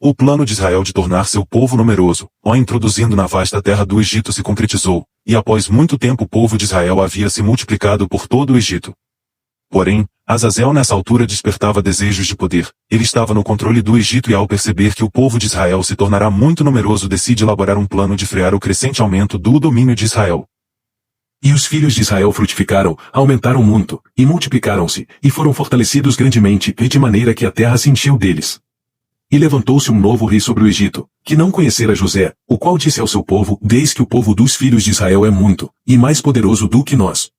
O plano de Israel de tornar seu povo numeroso, o introduzindo na vasta terra do Egito se concretizou, e após muito tempo o povo de Israel havia se multiplicado por todo o Egito. Porém, Azazel nessa altura despertava desejos de poder. Ele estava no controle do Egito e ao perceber que o povo de Israel se tornará muito numeroso decide elaborar um plano de frear o crescente aumento do domínio de Israel. E os filhos de Israel frutificaram, aumentaram muito, e multiplicaram-se, e foram fortalecidos grandemente, e de maneira que a terra se encheu deles. E levantou-se um novo rei sobre o Egito, que não conhecera José, o qual disse ao seu povo: Eis que o povo dos filhos de Israel é muito, e mais poderoso do que nós.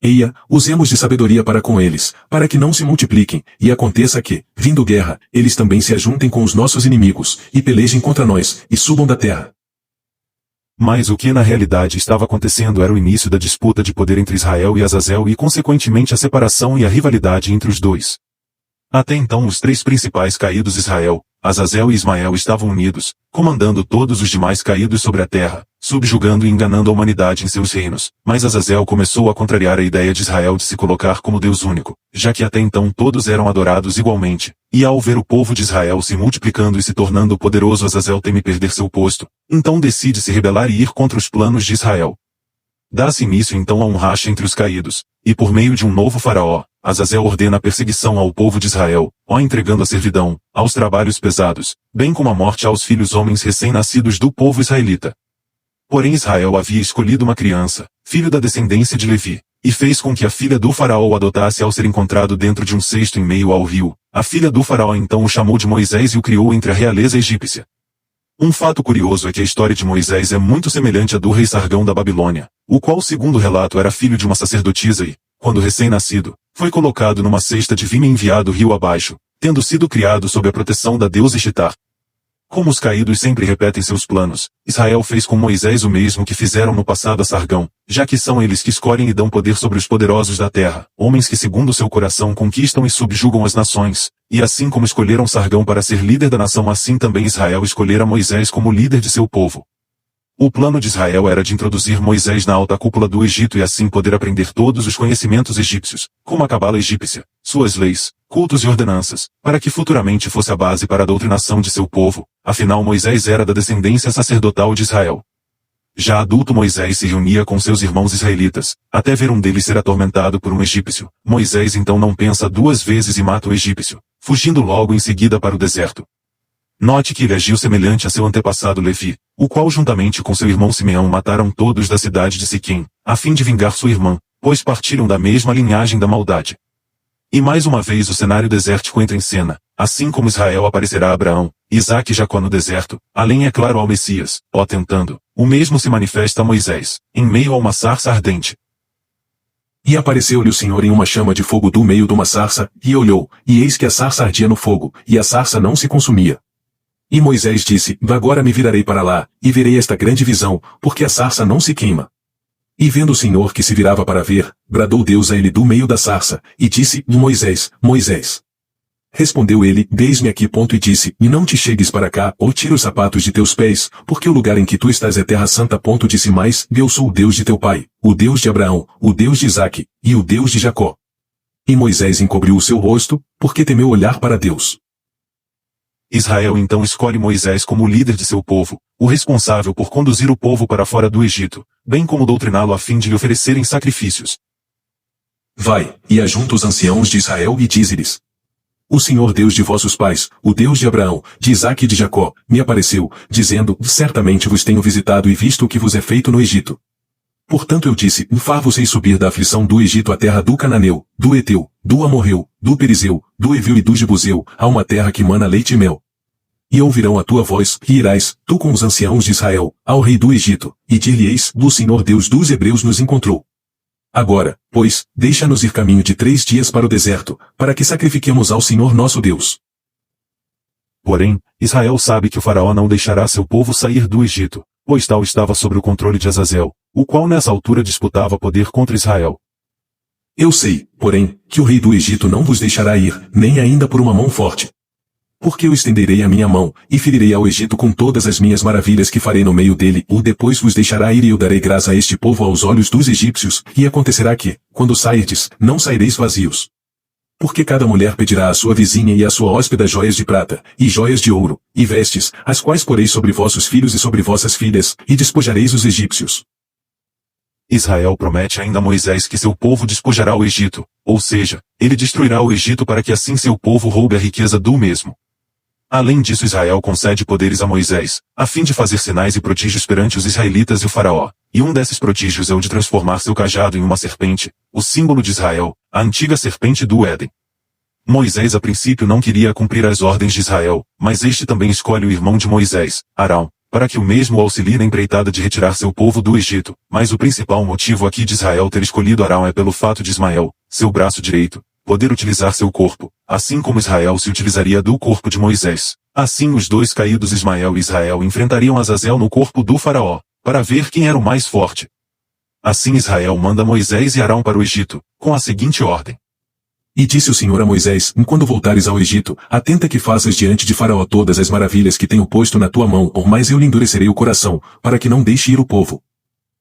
Eia, usemos de sabedoria para com eles, para que não se multipliquem, e aconteça que, vindo guerra, eles também se ajuntem com os nossos inimigos, e pelejem contra nós, e subam da terra. Mas o que na realidade estava acontecendo era o início da disputa de poder entre Israel e Azazel e consequentemente a separação e a rivalidade entre os dois. Até então os três principais caídos Israel, Azazel e Ismael estavam unidos, comandando todos os demais caídos sobre a terra, subjugando e enganando a humanidade em seus reinos. Mas Azazel começou a contrariar a ideia de Israel de se colocar como Deus único, já que até então todos eram adorados igualmente, e ao ver o povo de Israel se multiplicando e se tornando poderoso, Azazel teme perder seu posto, então decide se rebelar e ir contra os planos de Israel. Dá-se início então a um racha entre os caídos, e por meio de um novo faraó, Azazel ordena a perseguição ao povo de Israel, entregando a servidão, aos trabalhos pesados, bem como a morte aos filhos homens recém-nascidos do povo israelita. Porém Israel havia escolhido uma criança, filho da descendência de Levi, e fez com que a filha do faraó o adotasse ao ser encontrado dentro de um cesto em meio ao rio. A filha do faraó então o chamou de Moisés e o criou entre a realeza egípcia. Um fato curioso é que a história de Moisés é muito semelhante à do rei Sargão da Babilônia, o qual segundo o relato era filho de uma sacerdotisa e, quando recém-nascido, foi colocado numa cesta de vinho e enviado rio abaixo, tendo sido criado sob a proteção da deusa Ishtar. Como os caídos sempre repetem seus planos, Israel fez com Moisés o mesmo que fizeram no passado a Sargão, já que são eles que escolhem e dão poder sobre os poderosos da terra, homens que segundo seu coração conquistam e subjugam as nações, e assim como escolheram Sargão para ser líder da nação, assim também Israel escolhera Moisés como líder de seu povo. O plano de Israel era de introduzir Moisés na alta cúpula do Egito e assim poder aprender todos os conhecimentos egípcios, como a cabala egípcia, suas leis, cultos e ordenanças, para que futuramente fosse a base para a doutrinação de seu povo. Afinal Moisés era da descendência sacerdotal de Israel. Já adulto Moisés se reunia com seus irmãos israelitas, até ver um deles ser atormentado por um egípcio. Moisés então não pensa duas vezes e mata o egípcio, fugindo logo em seguida para o deserto. Note que ele agiu semelhante a seu antepassado Levi, o qual juntamente com seu irmão Simeão mataram todos da cidade de Siquém, a fim de vingar sua irmã, pois partiram da mesma linhagem da maldade. E mais uma vez o cenário desértico entra em cena, assim como Israel aparecerá a Abraão, Isaque e Jacó no deserto, além é claro ao Messias, tentando, o mesmo se manifesta a Moisés, em meio a uma sarça ardente. E apareceu-lhe o Senhor em uma chama de fogo do meio de uma sarça, e olhou, e eis que a sarça ardia no fogo, e a sarça não se consumia. E Moisés disse: Agora me virarei para lá, e verei esta grande visão, porque a sarça não se queima. E vendo o Senhor que se virava para ver, bradou Deus a ele do meio da sarça, e disse: Moisés, Moisés. Respondeu ele: Eis-me aqui. E disse: E não te chegues para cá, ou tira os sapatos de teus pés, porque o lugar em que tu estás é terra santa. Disse mais: Eu sou o Deus de teu pai, o Deus de Abraão, o Deus de Isaque, e o Deus de Jacó. E Moisés encobriu o seu rosto, porque temeu olhar para Deus. Israel então escolhe Moisés como líder de seu povo, o responsável por conduzir o povo para fora do Egito, bem como doutriná-lo a fim de lhe oferecerem sacrifícios. Vai, e ajunta os anciãos de Israel e dize-lhes: O Senhor Deus de vossos pais, o Deus de Abraão, de Isaque e de Jacó, me apareceu, dizendo: Certamente vos tenho visitado e visto o que vos é feito no Egito. Portanto eu disse: Far-vos-ei subir da aflição do Egito à terra do Cananeu, do Eteu, do Amorreu, do Perizeu, do Eveu e do Jebuseu, a uma terra que mana leite e mel. E ouvirão a tua voz, e irás, tu com os anciãos de Israel, ao rei do Egito, e dir-lhe-eis: O Senhor Deus dos Hebreus nos encontrou. Agora, pois, deixa-nos ir caminho de 3 dias para o deserto, para que sacrifiquemos ao Senhor nosso Deus. Porém, Israel sabe que o faraó não deixará seu povo sair do Egito, pois tal estava sob o controle de Azazel, o qual nessa altura disputava poder contra Israel. Eu sei, porém, que o rei do Egito não vos deixará ir, nem ainda por uma mão forte. Porque eu estenderei a minha mão, e ferirei ao Egito com todas as minhas maravilhas que farei no meio dele, ou depois vos deixará ir e eu darei graça a este povo aos olhos dos egípcios, e acontecerá que, quando sairdes, não saireis vazios. Porque cada mulher pedirá à sua vizinha e à sua hóspeda joias de prata, e joias de ouro, e vestes, as quais poreis sobre vossos filhos e sobre vossas filhas, e despojareis os egípcios. Israel promete ainda a Moisés que seu povo despojará o Egito, ou seja, ele destruirá o Egito para que assim seu povo roube a riqueza do mesmo. Além disso, Israel concede poderes a Moisés, a fim de fazer sinais e prodígios perante os israelitas e o faraó, e um desses prodígios é o de transformar seu cajado em uma serpente, o símbolo de Israel, a antiga serpente do Éden. Moisés a princípio não queria cumprir as ordens de Israel, mas este também escolhe o irmão de Moisés, Arão, para que o mesmo o auxilie na empreitada de retirar seu povo do Egito, mas o principal motivo aqui de Israel ter escolhido Arão é pelo fato de Ismael, seu braço direito, poder utilizar seu corpo, assim como Israel se utilizaria do corpo de Moisés. Assim os dois caídos Ismael e Israel enfrentariam Azazel no corpo do faraó, para ver quem era o mais forte. Assim Israel manda Moisés e Arão para o Egito, com a seguinte ordem. E disse o Senhor a Moisés, quando voltares ao Egito, atenta que faças diante de Faraó todas as maravilhas que tenho posto na tua mão, ou mais eu lhe endurecerei o coração, para que não deixe ir o povo.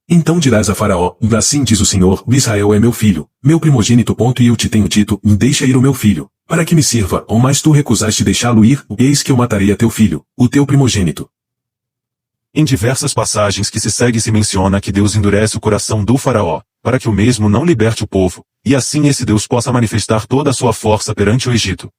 Então dirás a Faraó, assim diz o Senhor, Israel é meu filho, meu primogênito. E eu te tenho dito, deixa ir o meu filho, para que me sirva, ou mais tu recusaste deixá-lo ir, eis que eu matarei a teu filho, o teu primogênito. Em diversas passagens que se segue se menciona que Deus endurece o coração do faraó, para que o mesmo não liberte o povo, e assim esse Deus possa manifestar toda a sua força perante o Egito.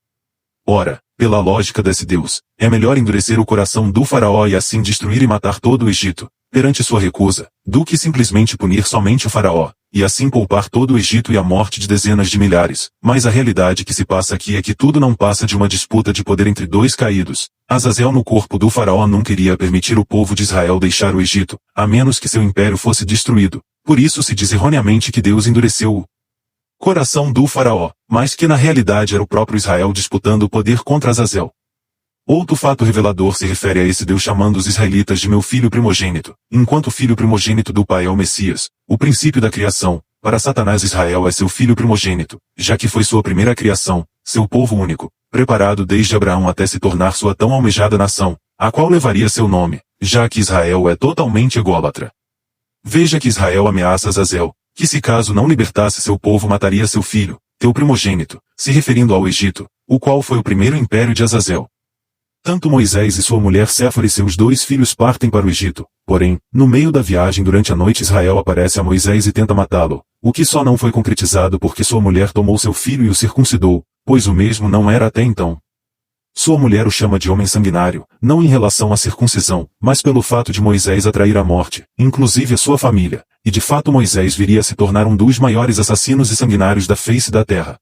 Ora, pela lógica desse Deus, é melhor endurecer o coração do faraó e assim destruir e matar todo o Egito, perante sua recusa, do que simplesmente punir somente o faraó, e assim poupar todo o Egito e a morte de dezenas de milhares. Mas a realidade que se passa aqui é que tudo não passa de uma disputa de poder entre dois caídos. Azazel no corpo do faraó não queria permitir o povo de Israel deixar o Egito, a menos que seu império fosse destruído. Por isso se diz erroneamente que Deus endureceu o coração do faraó, mas que na realidade era o próprio Israel disputando o poder contra Azazel. Outro fato revelador se refere a esse Deus chamando os israelitas de meu filho primogênito, enquanto o filho primogênito do pai é o Messias, o princípio da criação. Para Satanás Israel é seu filho primogênito, já que foi sua primeira criação, seu povo único, preparado desde Abraão até se tornar sua tão almejada nação, a qual levaria seu nome, já que Israel é totalmente ególatra. Veja que Israel ameaça Azazel, que se caso não libertasse seu povo mataria seu filho, teu primogênito, se referindo ao Egito, o qual foi o primeiro império de Azazel. Tanto Moisés e sua mulher Séfora e seus 2 filhos partem para o Egito, porém, no meio da viagem durante a noite Israel aparece a Moisés e tenta matá-lo, o que só não foi concretizado porque sua mulher tomou seu filho e o circuncidou, pois o mesmo não era até então. Sua mulher o chama de homem sanguinário, não em relação à circuncisão, mas pelo fato de Moisés atrair a morte, inclusive a sua família, e de fato Moisés viria a se tornar um dos maiores assassinos e sanguinários da face da terra.